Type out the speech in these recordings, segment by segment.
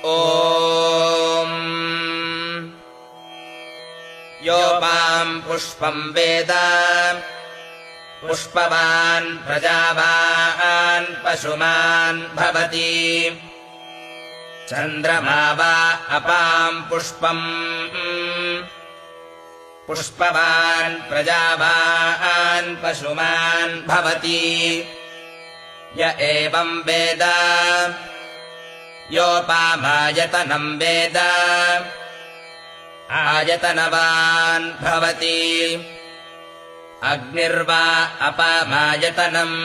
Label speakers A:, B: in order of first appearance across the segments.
A: ॐ योपाम् पुष्पम् वेद पुष्पवान् प्रजावान् पशुमान् भवति चन्द्रमा वा अपाम् पुष्पम् पुष्पवान् प्रजावान् पशुमान् भवति य एवम् वेद योपामायतनम् वेद आयतनवान् भवति अग्निर्वा अपामायतनम्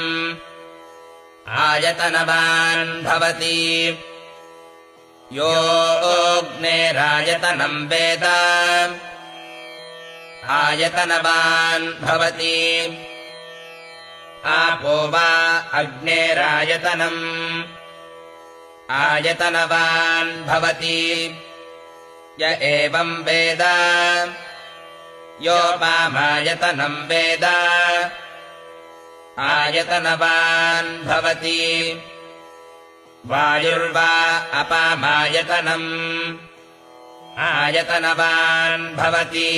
A: आयतनवान् भवति यो अग्नेरायतनम् वेद आयतनवान् भवति आपो वा अग्नेरायतनम् आयतनवान् भवति य एवम् वेद योपामायतनम् वेद आयतनवान् भवति वायुर्वा अपामायतनम् आयतनवान् भवति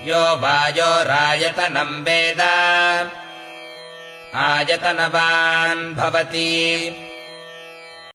A: यो वायोरायतनम् वेद आयतनवान् भवति